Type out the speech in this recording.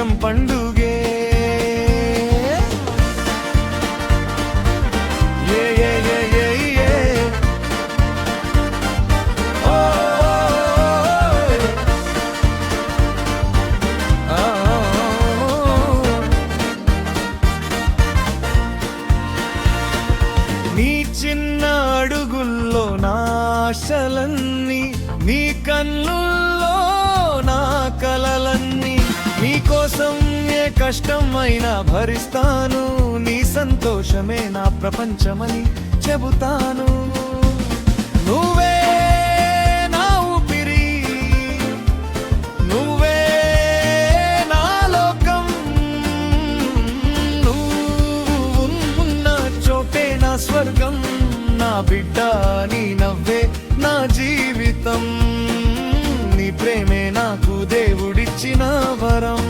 నిత్యం పండుగే నీ చిన్న అడుగుల్లో నా ఆశలన్నీ, నీ కన్నుల్లో నా కలలన్నీ, నీకోసం ఏ కష్టమైనా భరిస్తాను, నీ సంతోషమే నా ప్రపంచమని చెబుతాను. నువ్వే నా ఊపిరి, నువ్వే నా లోకం, నువ్వు ఉన్న చోటే నా స్వర్గం, నా బిడ్డ నీ నవ్వే నా జీవితం, నీ ప్రేమే నాకు దేవుడిచ్చిన వరం.